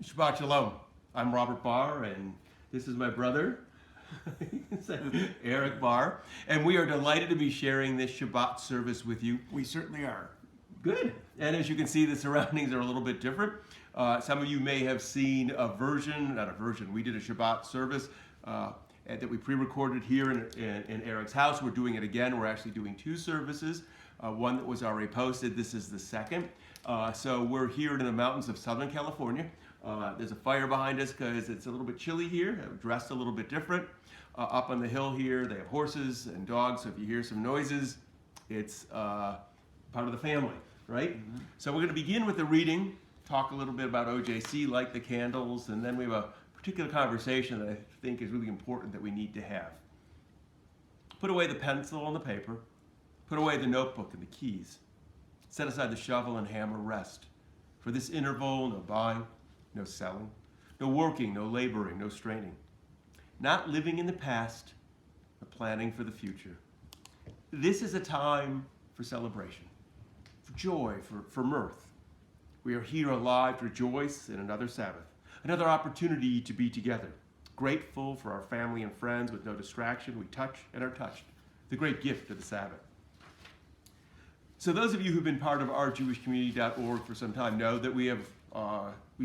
Shabbat Shalom. I'm Robert Barr, and this is my brother, Eric Barr, and we are delighted to be sharing this Shabbat service with you. We certainly are. Good. And as you can see, the surroundings are a little bit different. Some of you may have seen we did a Shabbat service that we pre-recorded here in Eric's house. We're doing it again. We're actually doing two services. One that was already posted. This is the second. So we're here in the mountains of Southern California. There's a fire behind us because it's a little bit chilly here. I'm dressed a little bit different. Up on the hill here, they have horses and dogs. So if you hear some noises, it's part of the family, right? Mm-hmm. So we're going to begin with the reading, talk a little bit about OJC, light the candles, and then we have a particular conversation that I think is really important that we need to have. Put away the pencil and the paper. Put away the notebook and the keys. Set aside the shovel and hammer, rest. For this interval, no buying, no selling, no working, no laboring, no straining. Not living in the past, but planning for the future. This is a time for celebration, for joy, for mirth. We are here alive to rejoice in another Sabbath, another opportunity to be together. Grateful for our family and friends with no distraction. We touch and are touched. The great gift of the Sabbath. So those of you who've been part of ourjewishcommunity.org for some time know that we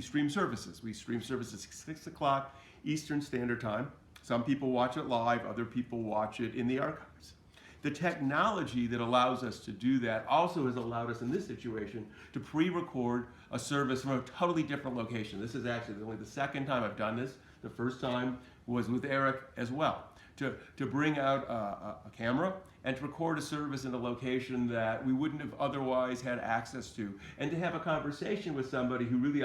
stream services. We stream services 6 o'clock Eastern Standard Time. Some people watch it live, other people watch it in the archives. The technology that allows us to do that also has allowed us in this situation to pre-record a service from a totally different location. This is actually only the second time I've done this. The first time was with Eric as well. To bring out a camera and to record a service in a location that we wouldn't have otherwise had access to, and to have a conversation with somebody who really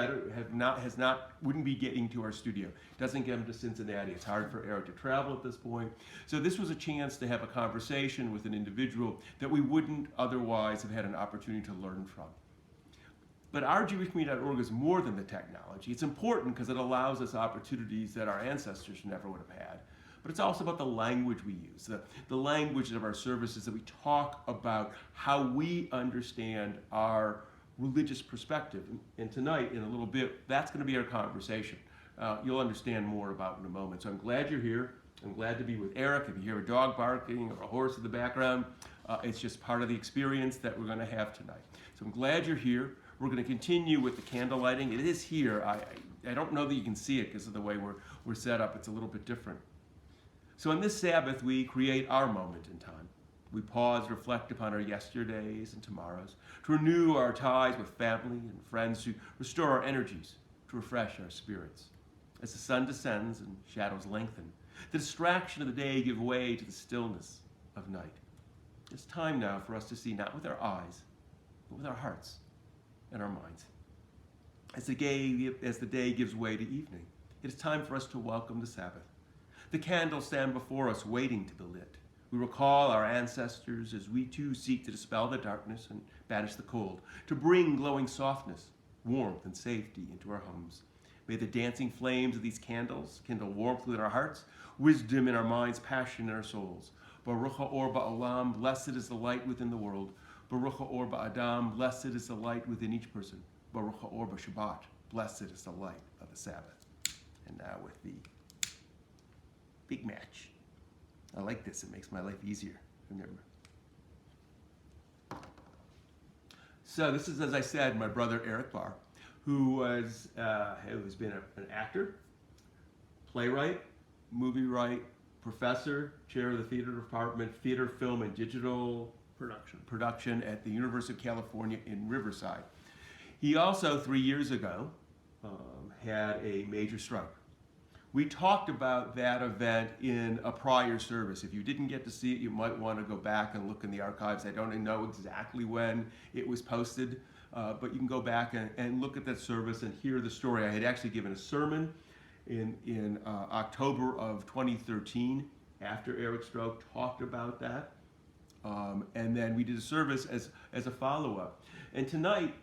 wouldn't be getting to our studio. Doesn't get them to Cincinnati. It's hard for Eric to travel at this point. So this was a chance to have a conversation with an individual that we wouldn't otherwise have had an opportunity to learn from. But ourjewishcommunity.org is more than the technology. It's important because it allows us opportunities that our ancestors never would have had. But it's also about the language we use, the language of our services, that we talk about how we understand our religious perspective. And tonight, in a little bit, that's going to be our conversation. You'll understand more about in a moment. So I'm glad you're here. I'm glad to be with Eric. If you hear a dog barking or a horse in the background, it's just part of the experience that we're going to have tonight. So I'm glad you're here. We're going to continue with the candle lighting. It is here. I don't know that you can see it because of the way we're set up. It's a little bit different. So on this Sabbath, we create our moment in time. We pause, reflect upon our yesterdays and tomorrows, to renew our ties with family and friends, to restore our energies, to refresh our spirits. As the sun descends and shadows lengthen, the distraction of the day give way to the stillness of night. It's time now for us to see not with our eyes, but with our hearts and our minds. As the day gives way to evening, it is time for us to welcome the Sabbath. The candles stand before us, waiting to be lit. We recall our ancestors as we too seek to dispel the darkness and banish the cold, to bring glowing softness, warmth, and safety into our homes. May the dancing flames of these candles kindle warmth within our hearts, wisdom in our minds, passion in our souls. Baruch ha'or ba'olam, blessed is the light within the world. Baruch ha'or ba'adam, blessed is the light within each person. Baruch ha'or ba'Shabbat, blessed is the light of the Sabbath. And now with the big match. I like this. It makes my life easier. Remember. So this is, as I said, my brother Eric Barr, who's been an actor, playwright, movie writer, professor, chair of the theater department, theater, film, and digital production at the University of California in Riverside. He also, 3 years ago, had a major stroke. We talked about that event in a prior service. If you didn't get to see it, you might want to go back and look in the archives. I don't know exactly when it was posted, but you can go back and look at that service and hear the story. I had actually given a sermon in October of 2013 after Eric's stroke, talked about that. And then we did a service as a follow-up. And tonight,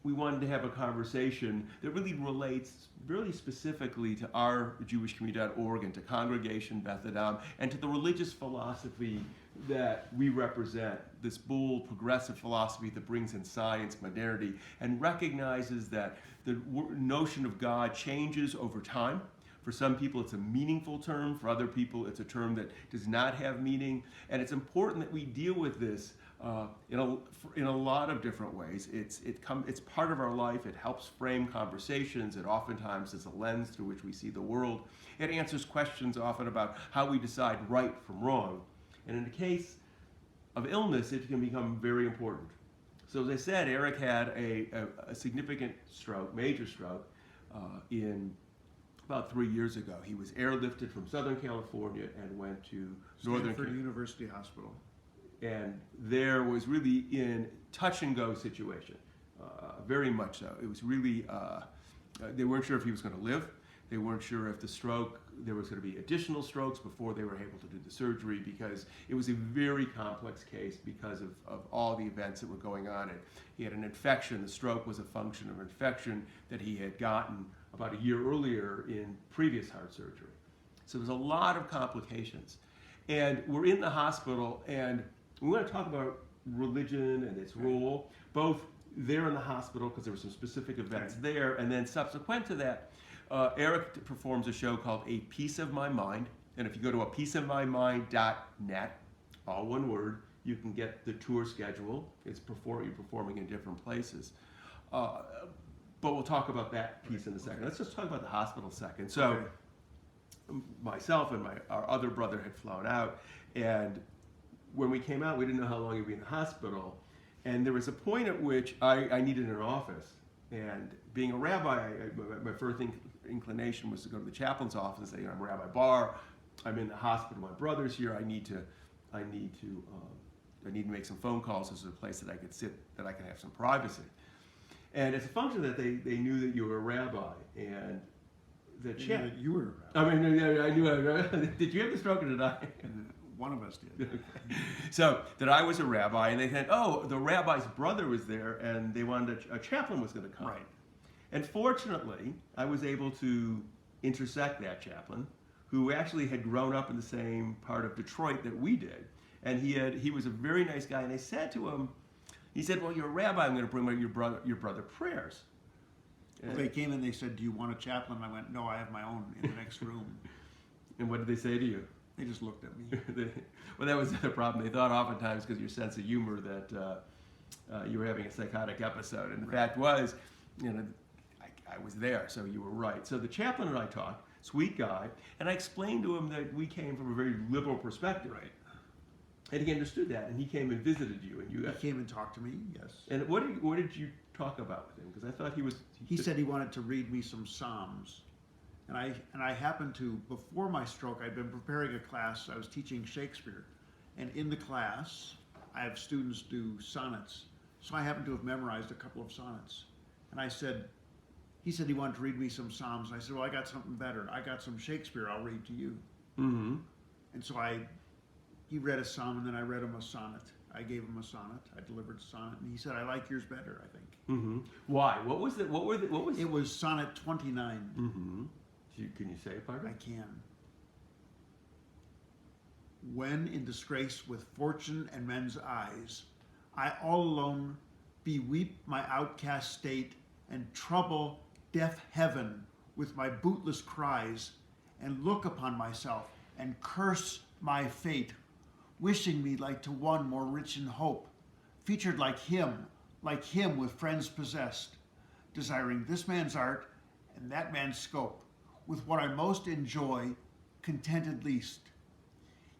we wanted to have a conversation that really relates really specifically to our JewishCommunity.org and to Congregation Beth Adam and to the religious philosophy that we represent, this bold, progressive philosophy that brings in science, modernity, and recognizes that the notion of God changes over time. For some people, it's a meaningful term. For other people, it's a term that does not have meaning. And it's important that we deal with this in a lot of different ways. It's part of our life. It helps frame conversations. It oftentimes is a lens through which we see the world. It answers questions often about how we decide right from wrong. And in the case of illness, it can become very important. So as I said, Eric had a significant stroke, major stroke, in about 3 years ago. He was airlifted from Southern California and went to Stanford University Hospital. And there was really in touch and go situation, very much so. It was really, they weren't sure if he was going to live. They weren't sure if the stroke, there was going to be additional strokes before they were able to do the surgery, because it was a very complex case because of all the events that were going on. And he had an infection. The stroke was a function of infection that he had gotten about a year earlier in previous heart surgery. So there's a lot of complications. And we're in the hospital, and we want to talk about religion and its role, both there in the hospital, because there were some specific events there, and then subsequent to that, Eric performs a show called A Piece of My Mind. And if you go to apieceofmymind.net, all one word, you can get the tour schedule. You're performing in different places. But we'll talk about that piece in a second. Let's just talk about the hospital a second. So myself and our other brother had flown out, and when we came out, we didn't know how long he'd be in the hospital. And there was a point at which I needed an office. And being a rabbi, my first inclination was to go to the chaplain's office and say, I'm Rabbi Barr, I'm in the hospital, my brother's here, I need to make some phone calls. This is a place that I could sit, that I can have some privacy. And it's a function that they knew that you were a rabbi, and the chat. You were a rabbi. I mean, I knew. Did you have the stroke or did I? One of us did. So that I was a rabbi, and they said, oh, the rabbi's brother was there, and they wanted a chaplain was going to come. Right. And fortunately, I was able to intersect that chaplain, who actually had grown up in the same part of Detroit that we did. And he was a very nice guy, and I said to him, he said, well, you're a rabbi, I'm going to bring your brother prayers. Well, they came and they said, do you want a chaplain? I went, no, I have my own in the next room. And what did they say to you? They just looked at me. Well, that was the other problem. They thought oftentimes, because of your sense of humor, that you were having a psychotic episode. And the fact was, I was there, so you were right. So the chaplain and I talked, sweet guy, and I explained to him that we came from a very liberal perspective. Right. And he understood that, and he came and visited you. And He came and talked to me, yes. And what did you talk about with him? Because I thought he was... He said he wanted to read me some Psalms. And I happened to, before my stroke, I'd been preparing a class. I was teaching Shakespeare. And in the class, I have students do sonnets. So I happened to have memorized a couple of sonnets. And he said he wanted to read me some Psalms. And I said, well, I got something better. I got some Shakespeare I'll read to you. Mm-hmm. And so he read a psalm, and then I read him a sonnet. I gave him a sonnet. I delivered a sonnet, and he said, I like yours better, I think. Mm-hmm. Why? What was it? It was sonnet 29. Mm-hmm. Can you say it, Barr? I can. When in disgrace with fortune and men's eyes, I all alone beweep my outcast state, and trouble deaf heaven with my bootless cries, and look upon myself and curse my fate, wishing me like to one more rich in hope, featured like him with friends possessed, desiring this man's art and that man's scope, with what I most enjoy, contented least.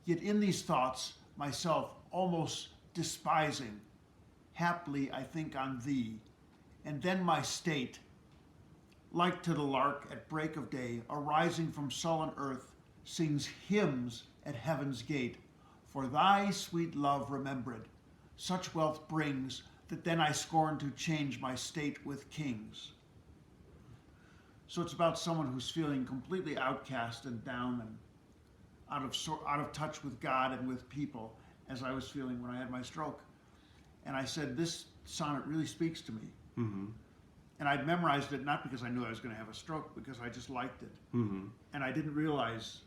Yet in these thoughts, myself almost despising, haply I think on thee, and then my state, like to the lark at break of day, arising from sullen earth, sings hymns at heaven's gate. For thy sweet love remembered, such wealth brings, that then I scorn to change my state with kings. So it's about someone who's feeling completely outcast and down and out of touch with God and with people, as I was feeling when I had my stroke. And I said, this sonnet really speaks to me. Mm-hmm. And I'd memorized it not because I knew I was going to have a stroke, because I just liked it. Mm-hmm. And I didn't realize,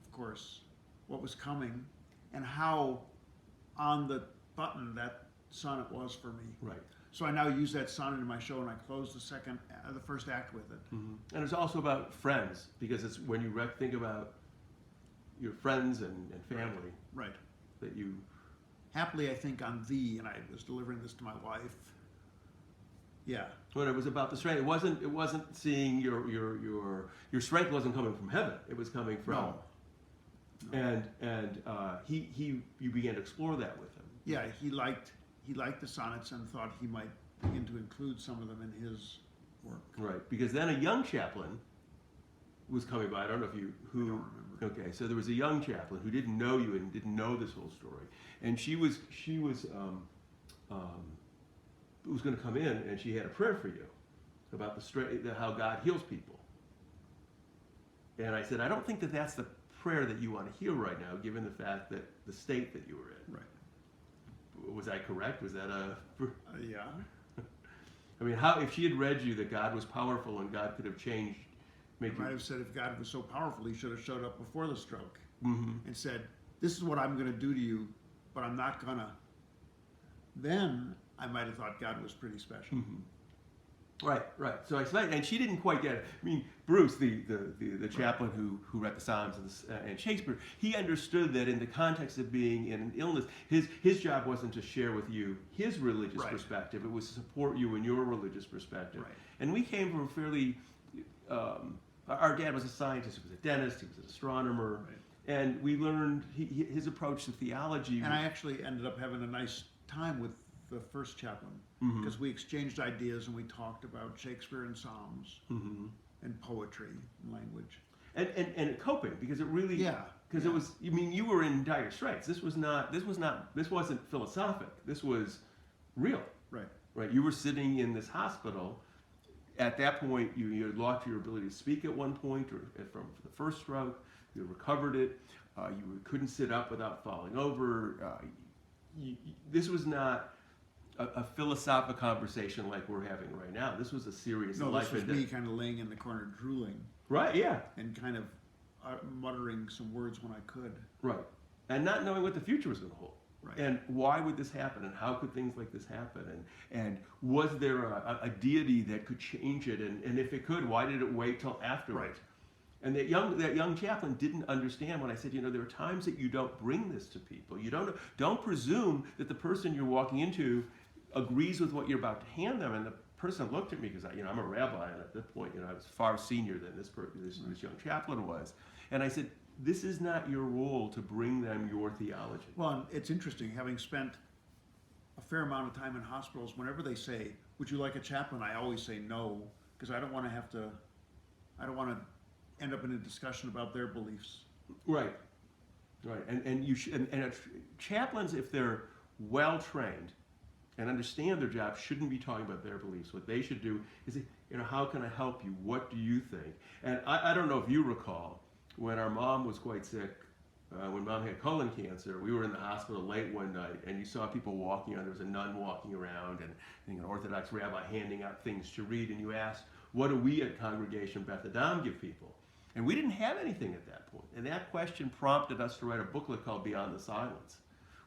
of course, what was coming and how on the button that sonnet was for me. Right. So I now use that sonnet in my show, and I close the first act with it. Mm-hmm. And it's also about friends, because it's when you think about your friends and family Right. that you. Happily, I think on thee, and I was delivering this to my wife. Yeah. When it was about the strength, it wasn't seeing your strength wasn't coming from heaven. It was coming from. No. And you began to explore that with him. Yeah, he liked the sonnets and thought he might begin to include some of them in his work. Right, because then a young chaplain was coming by. I don't know if you who. I don't remember. Okay, so there was a young chaplain who didn't know you and didn't know this whole story, and she was going to come in, and she had a prayer for you about how God heals people. And I said, I don't think that that's the prayer that you want to hear right now, given the fact that the state that you were in. Right. Was I correct? Was that a? Yeah. I mean, if she had read you that God was powerful and God could have changed, I might have said if God was so powerful, he should have showed up before the stroke Mm-hmm. and said, "This is what I'm going to do to you, but I'm not gonna." Then I might have thought God was pretty special. Mm-hmm. Right. So I explained, and she didn't quite get it. I mean, Bruce, the chaplain who read the Psalms and Shakespeare, he understood that in the context of being in an illness, his job wasn't to share with you his religious Right. perspective; it was to support you in your religious perspective. Right. And we came from a fairly. Our dad was a scientist; he was a dentist; he was an astronomer, Right. and we learned his approach to theology. And I actually ended up having a nice time with the first chaplain Mhm. because we exchanged ideas and we talked about Shakespeare and Psalms Mm-hmm. and poetry and language. And coping, because it really because Yeah. it was, I mean, you were in dire straits. This wasn't philosophic. This was real, Right. You were sitting in this hospital. At that point, you had lost your ability to speak at one point, or from the first stroke. You recovered it. You couldn't sit up without falling over. This was not a philosophical conversation like we're having right now. This was a serious No, life this was and me death. kind of laying in the corner drooling Right, yeah. and kind of muttering some words when I could. Right. And not knowing what the future was going to hold. Right. And why would this happen? And how could things like this happen? And was there a deity that could change it? And if it could, why did it wait till afterwards? Right. And that young chaplain didn't understand when I said, there are times that you don't bring this to people. You don't presume that the person you're walking into agrees with what you're about to hand them. And the person looked at me because I'm a rabbi, and at that point, I was far senior than this young chaplain was. And I said, this is not your role to bring them your theology. Well, and it's interesting, having spent a fair amount of time in hospitals, whenever they say, "Would you like a chaplain?" I always say no, because I don't want to end up in a discussion about their beliefs. Right. And chaplains, if they're well trained and understand their job, shouldn't be talking about their beliefs. What they should do is say, how can I help you? What do you think? And I don't know if you recall, when our mom was quite sick, when mom had colon cancer, we were in the hospital late one night, and you saw people walking around. There was a nun walking around, and I think an Orthodox rabbi handing out things to read, and you asked, what do we at Congregation Beth Adam give people? And we didn't have anything at that point. And that question prompted us to write a booklet called Beyond the Silence,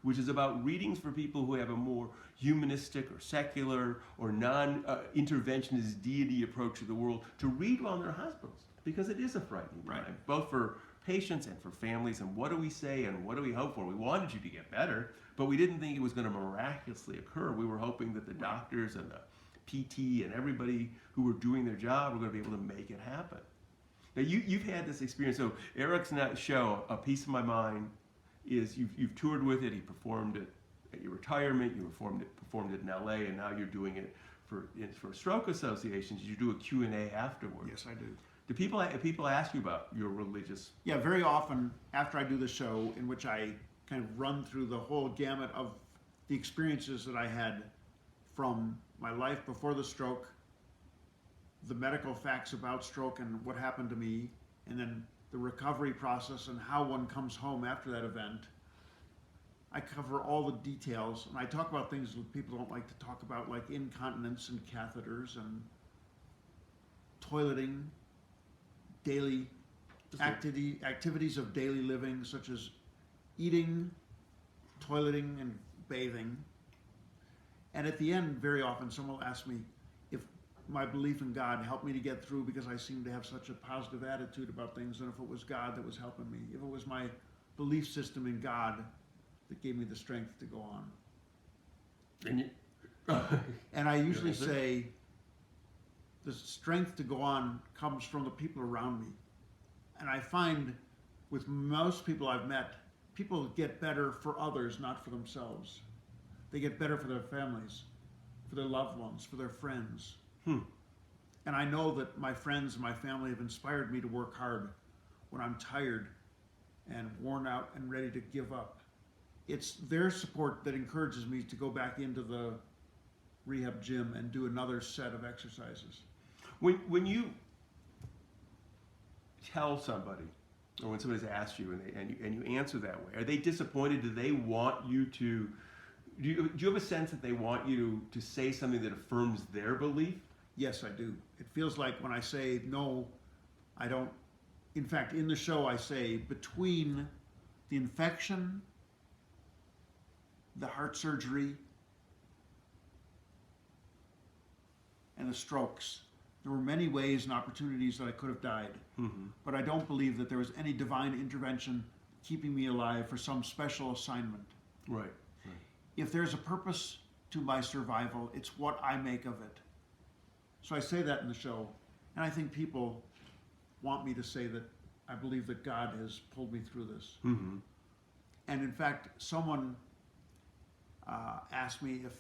which is about readings for people who have a more humanistic or secular or non-interventionist deity approach to the world, to read while in their hospitals, because it is a frightening time, both for patients and for families. And what do we say and what do we hope for? We wanted you to get better, but we didn't think it was going to miraculously occur. We were hoping that the doctors and the PT and everybody who were doing their job were going to be able to make it happen. Now, you've had this experience. So Eric's show, A Piece of My Mind, is you've toured with it. He performed it at your retirement. You performed it in LA, and now you're doing it for stroke associations. You do a Q&A afterwards. Yes, I do. Do people ask you about your religious? Yeah, very often after I do the show, in which I kind of run through the whole gamut of the experiences that I had from my life before the stroke, the medical facts about stroke and what happened to me, and then the recovery process and how one comes home after that event. I cover all the details, and I talk about things that people don't like to talk about, like incontinence and catheters and toileting, daily activities of daily living, such as eating, toileting, and bathing. And at the end, very often, someone will ask me if my belief in God helped me to get through because I seem to have such a positive attitude about things, and if it was God that was helping me, if it was my belief system in God that gave me the strength to go on. And I usually say the strength to go on comes from the people around me. And I find with most people I've met, people get better for others, not for themselves. They get better for their families, for their loved ones, for their friends. And I know that my friends and my family have inspired me to work hard when I'm tired and worn out and ready to give up. It's their support that encourages me to go back into the rehab gym and do another set of exercises. When you tell somebody, or when somebody's asked you and you answer that way, are they disappointed? Do they want you to? Do you have a sense that they want you to say something that affirms their belief? Yes, I do. It feels like when I say no, I don't. In fact, in the show, I say between the infection, the heart surgery, and the strokes, there were many ways and opportunities that I could have died. But I don't believe that there was any divine intervention keeping me alive for some special assignment. Right. If there's a purpose to my survival, it's what I make of it. So I say that in the show, and I think people want me to say that I believe that God has pulled me through this. And in fact, someone asked me if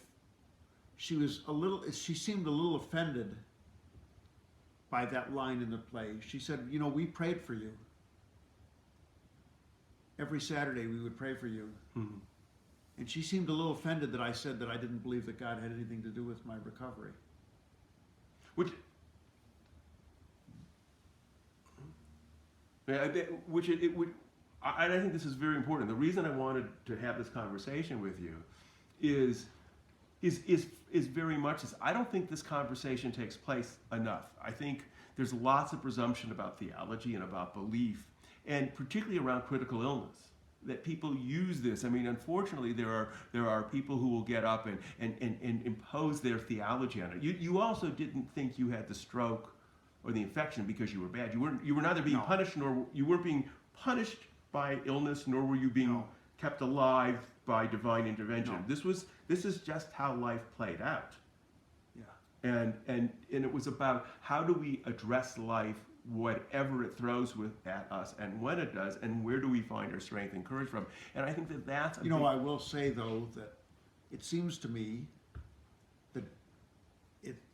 she seemed a little offended by that line in the play. She said, you know, we prayed for you. Every Saturday we would pray for you. And she seemed a little offended that I said that I didn't believe that God had anything to do with my recovery. I think this is very important. The reason I wanted to have this conversation with you is very much this. I don't think this conversation takes place enough. I think there's lots of presumption about theology and about belief, and particularly around critical illness, that people use this. I mean, unfortunately, there are people who will get up and impose their theology on it. You also didn't think you had the stroke or the infection because you were bad. You were neither being punished, nor you weren't being punished by illness, nor were you being kept alive by divine intervention. This is just how life played out. And it was about how do we address life, whatever it throws at us, and when it does, and where do we find our strength and courage from? And I think that that's a I will say though that it seems to me that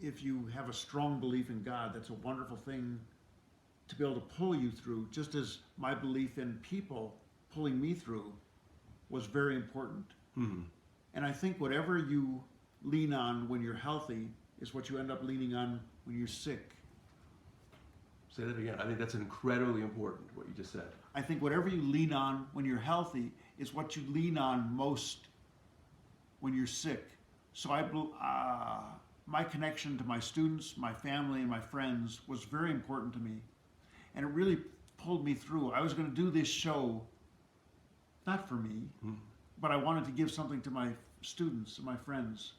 if you have a strong belief in God, that's a wonderful thing to be able to pull you through, just as my belief in people pulling me through was very important. And I think whatever you lean on when you're healthy is what you end up leaning on when you're sick. Say that again. I think that's incredibly important, what you just said. I think whatever you lean on when you're healthy is what you lean on most when you're sick. So my connection to my students, my family, and my friends was very important to me. And it really pulled me through. I was going to do this show, not for me, but I wanted to give something to my students and my friends.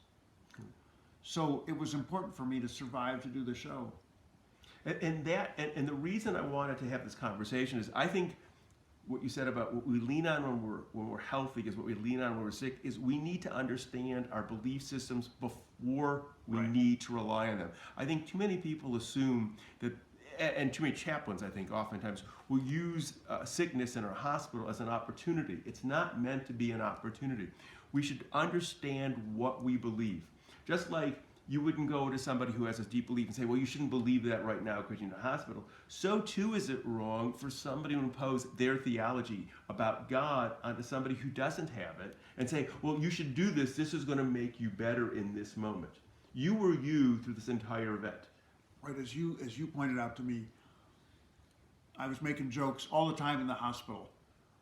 So it was important for me to survive to do the show. And the reason I wanted to have this conversation is I think what you said about what we lean on when we're healthy is what we lean on when we're sick, is we need to understand our belief systems before we need to rely on them. I think too many people assume that, and too many chaplains, I think, oftentimes will use sickness in our hospital as an opportunity. It's not meant to be an opportunity. We should understand what we believe. Just like you wouldn't go to somebody who has a deep belief and say, well, you shouldn't believe that right now because you're in a hospital. So too is it wrong for somebody to impose their theology about God onto somebody who doesn't have it and say, well, you should do this. This is going to make you better in this moment. You were you through this entire event. Right, as you pointed out to me, I was making jokes all the time in the hospital.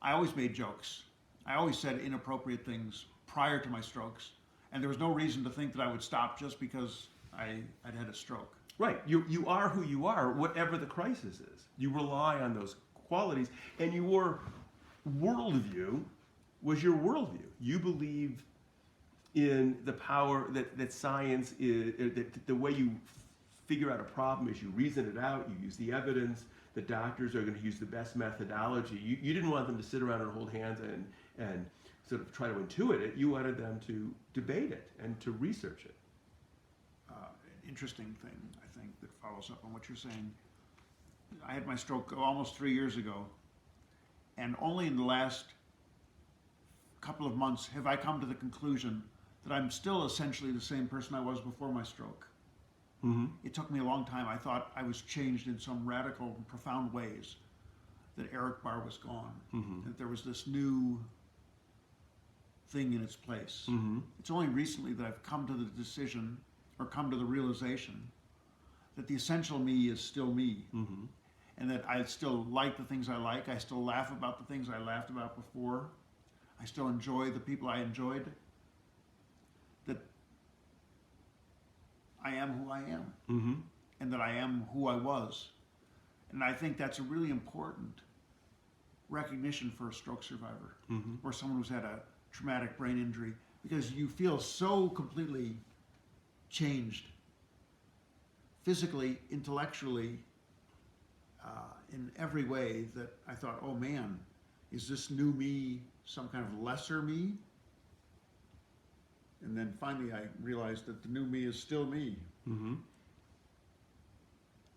I always made jokes. I always said inappropriate things prior to my strokes. And there was no reason to think that I would stop just because I'd had a stroke. Right. You are who you are, whatever the crisis is. You rely on those qualities, and your worldview was your worldview. You believe in the power that science is, that the way you figure out a problem is you reason it out, you use the evidence, the doctors are going to use the best methodology. You didn't want them to sit around and hold hands and sort of try to intuit it. You wanted them to debate it and to research it. An interesting thing, I think, that follows up on what you're saying. I had my stroke almost 3 years ago, and only in the last couple of months have I come to the conclusion that I'm still essentially the same person I was before my stroke. Mm-hmm. It took me a long time. I thought I was changed in some radical and profound ways, that Eric Barr was gone, Mm-hmm. that there was this new thing in its place. Mm-hmm. It's only recently that I've come to the decision, or come to the realization, that the essential me is still me. Mm-hmm. And that I still like the things I like. I still laugh about the things I laughed about before. I still enjoy the people I enjoyed. That I am who I am. Mm-hmm. And that I am who I was. And I think that's a really important recognition for a stroke survivor, Mm-hmm. or someone who's had a traumatic brain injury, because you feel so completely changed physically, intellectually, in every way, that I thought, oh man, is this new me some kind of lesser me? And then finally I realized that the new me is still me. Mm-hmm.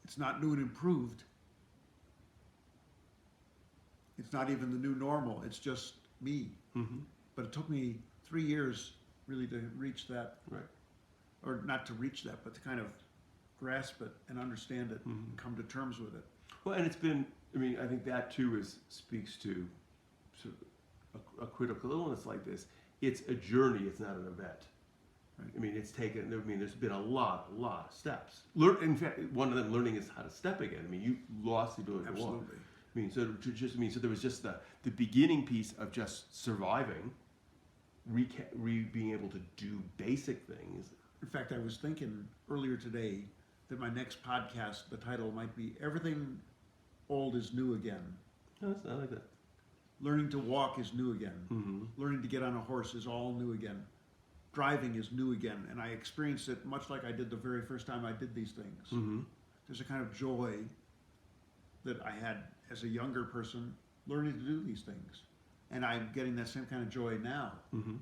It's not new and improved. It's not even the new normal. It's just me. Mm-hmm. But it took me 3 years really to reach that, Right. or not to reach that, but to kind of grasp it and understand it, Mm-hmm. and come to terms with it. Well, and it's been, I mean, I think that too speaks to sort of a critical illness like this. It's a journey, it's not an event. Right. I mean, it's taken, I mean, there's been a lot of steps. In fact, one of them, learning is how to step again. I mean, you lost the ability to walk. Absolutely. I mean, so there was just the beginning piece of just surviving, being able to do basic things. In fact, I was thinking earlier today that my next podcast, the title might be Everything Old is New Again. No, I like that. Learning to walk is new again. Mm-hmm. Learning to get on a horse is all new again. Driving is new again. And I experienced it much like I did the very first time I did these things. Mm-hmm. There's a kind of joy that I had as a younger person learning to do these things. And I'm getting that same kind of joy now. Mm-hmm.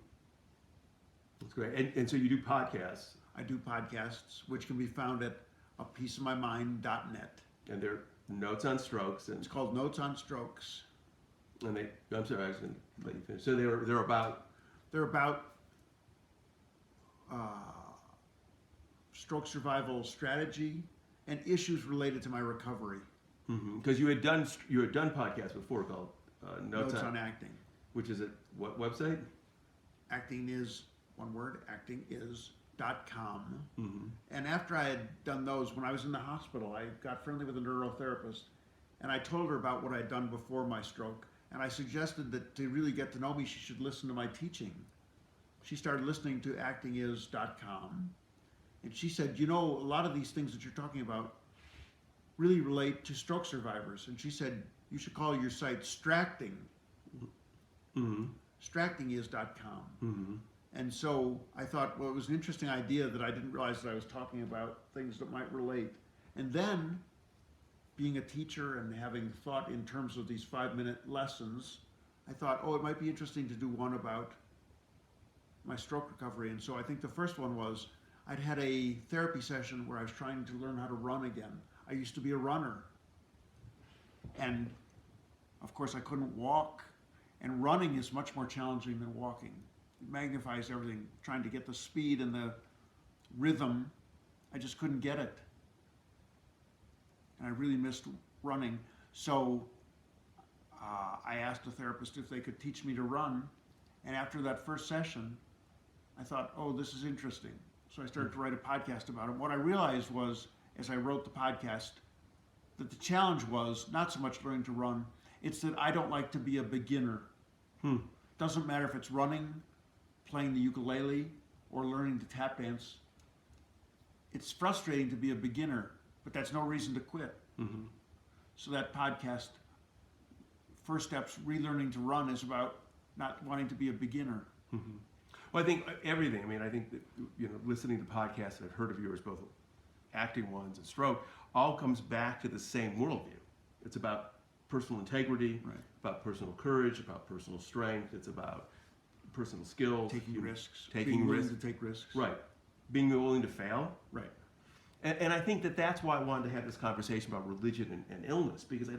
That's great. And so you do podcasts. I do podcasts, which can be found at apieceofmymind.net. And they're notes on strokes, and It's called Notes on Strokes. I'm sorry, I was going to let you finish. So they're about. They're about stroke survival strategy and issues related to my recovery. Because you had done podcasts before called Notes on Acting. which is at what website? Acting is, one word, actingism.com. Mm-hmm. And after I had done those, when I was in the hospital, I got friendly with a neurotherapist, and I told her about what I'd done before my stroke, and I suggested that to really get to know me, she should listen to my teaching. She started listening to actingism.com, and she said, you know, a lot of these things that you're talking about really relate to stroke survivors. And she said, you should call your site Stracting, Mm-hmm. stractingism.com. Mm-hmm. And so I thought, well, it was an interesting idea that I didn't realize that I was talking about things that might relate. And then, being a teacher and having thought in terms of these 5-minute lessons, I thought, oh, it might be interesting to do one about my stroke recovery. And so I think the first one was, I'd had a therapy session where I was trying to learn how to run again. I used to be a runner. And of course I couldn't walk. And running is much more challenging than walking. It magnifies everything. Trying to get the speed and the rhythm, I just couldn't get it. And I really missed running. So I asked the therapist if they could teach me to run. And after that first session, I thought, oh, this is interesting. So I started to write a podcast about it. What I realized was, as I wrote the podcast, that the challenge was not so much learning to run, it's that I don't like to be a beginner. Doesn't matter if it's running, playing the ukulele, or learning to tap dance. it's frustrating to be a beginner, but that's no reason to quit. Mm-hmm. So that podcast, First Steps, Relearning to Run, is about not wanting to be a beginner. Mm-hmm. Well, I think everything. I mean, I think that, listening to podcasts that I've heard of yours, both acting ones and stroke, all comes back to the same worldview. It's about personal integrity, Right. about personal courage, about personal strength. It's about personal skills, Taking risks. taking being willing risks, to take risks. right? Being willing to fail, Right. and I think that that's why I wanted to have this conversation about religion and illness, because I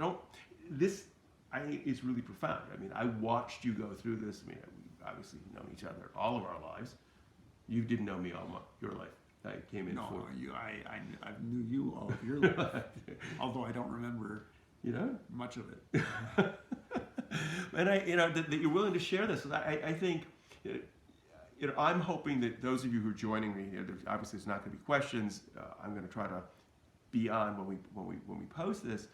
think it's really profound. I mean, I watched you go through this. I mean, we've obviously known each other all of our lives. You didn't know me all your life. I came in No, for I knew you all of your life, although I don't remember much of it. And that you're willing to share this. I think, I'm hoping that those of you who are joining me here, obviously there's not going to be questions. I'm going to try to be on when we post this.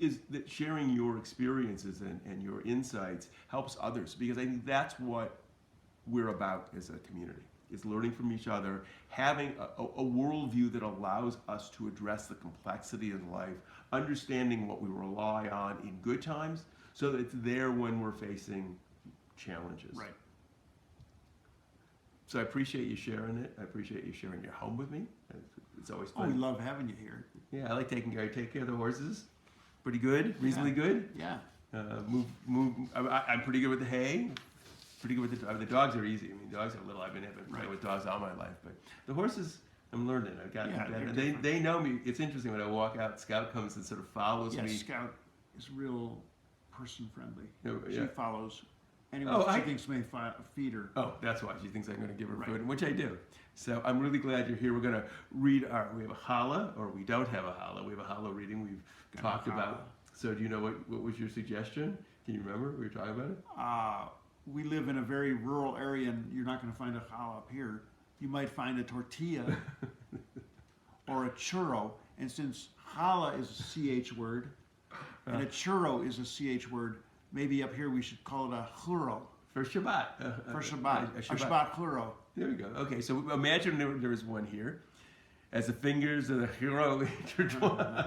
Is that sharing your experiences and your insights helps others, because I think that's what we're about as a community, is learning from each other, having a worldview that allows us to address the complexity of life, understanding what we rely on in good times so that it's there when we're facing challenges. Right. So I appreciate you sharing it. I appreciate you sharing your home with me. It's always Oh, we fun. love having you here. Yeah, I like take care of the horses. Pretty good, reasonably good. Yeah. I'm pretty good with the hay. Pretty good with the dogs are easy. I mean, dogs are little. I've been playing with dogs all my life, but the horses, I'm learning. I've gotten better. They know me. It's interesting when I walk out. Scout comes and sort of follows me. Scout is real person friendly. Yeah. She follows anyone she thinks may feed her. Oh, that's why she thinks I'm going to give her food, which I do. So I'm really glad you're here. We're going to read we have a challah, or we don't have a challah. We have a challah reading we've talked about. So do you know what was your suggestion? Can you remember what we were talking about it? We live in a very rural area, and you're not going to find a challah up here. You might find a tortilla or a churro. And since challah is a CH word, and a churro is a CH word, maybe up here we should call it a churro. For Shabbat. For Shabbat. A Shabbat churro. There we go. Okay, so imagine there was one here. As the fingers of the hero intertwine,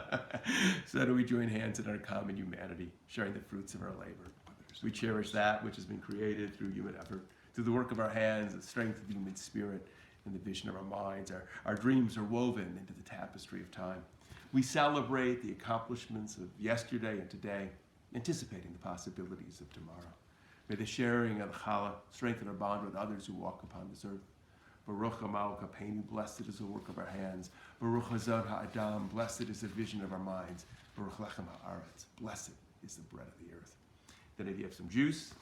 so do we join hands in our common humanity, sharing the fruits of our labor. We cherish that which has been created through human effort, through the work of our hands, the strength of the human spirit, and the vision of our minds. Our dreams are woven into the tapestry of time. We celebrate the accomplishments of yesterday and today, anticipating the possibilities of tomorrow. May the sharing of the challah strengthen our bond with others who walk upon this earth. Baruch Hamal Kapeinu, blessed is the work of our hands. Baruch Hazod Ha'adam, blessed is the vision of our minds. Baruch Lechem Ha'aretz, blessed is the bread of the earth. Then if you have some juice,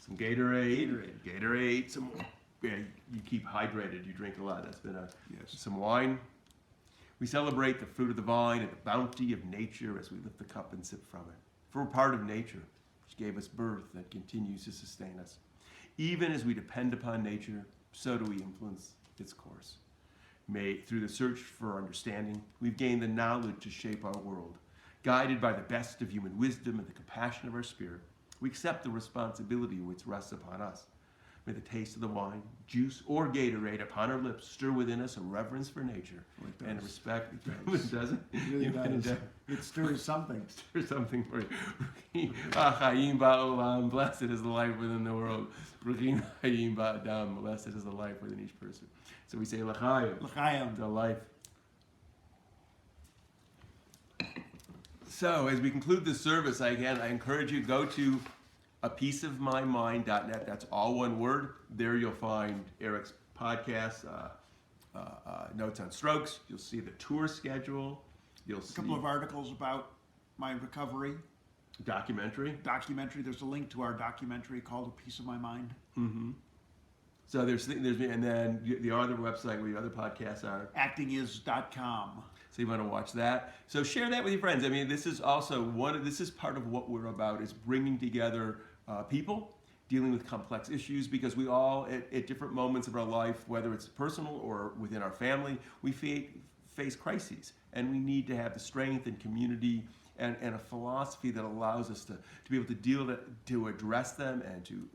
some Gatorade, some more. Yeah, you keep hydrated, you drink a lot. That's been some wine. We celebrate the fruit of the vine and the bounty of nature as we lift the cup and sip from it. For we're part of nature, which gave us birth that continues to sustain us. Even as we depend upon nature, so do we influence its course. May, through the search for understanding, we've gained the knowledge to shape our world. Guided by the best of human wisdom and the compassion of our spirit, we accept the responsibility which rests upon us. May the taste of the wine, juice, or Gatorade upon our lips stir within us a reverence for nature and a respect. It does. It really does. It stirs something. It stirs something for you. Blessed is the life within the world. Blessed is the life within each person. So we say L'chaim, the life. So as we conclude this service, I encourage you to go to apieceofmymind.net. That's all one word. There you'll find Eric's podcast, notes on strokes. You'll see the tour schedule. You'll see a couple of articles about my recovery. Documentary. There's a link to our documentary called A Piece of My Mind. Mm-hmm. So there's and then the other website where the other podcasts are. Actingism.com. So you want to watch that. So share that with your friends. I mean, this is also this is part of what we're about, is bringing together people dealing with complex issues, because we all, at different moments of our life, whether it's personal or within our family, we face crises. And we need to have the strength and community and a philosophy that allows us to be able to address them and to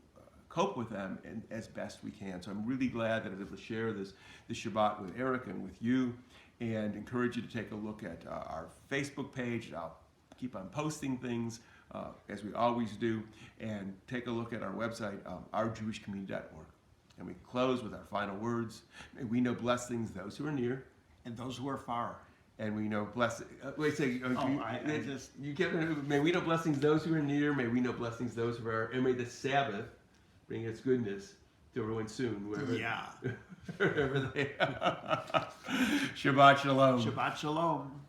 cope with them as best we can. So I'm really glad that I'm able to share this Shabbat with Eric and with you. and encourage you to take a look at our Facebook page. I'll keep on posting things as we always do, and take a look at our website, ourjewishcommunity.org. And we close with our final words. May we know blessings those who are near, And those who are far. and we know blessings. Wait, say, you may we know blessings those who are near. May we know blessings those who are, and may the Sabbath bring its goodness to everyone soon, wherever, Yeah. wherever they are. Shabbat shalom. Shabbat shalom.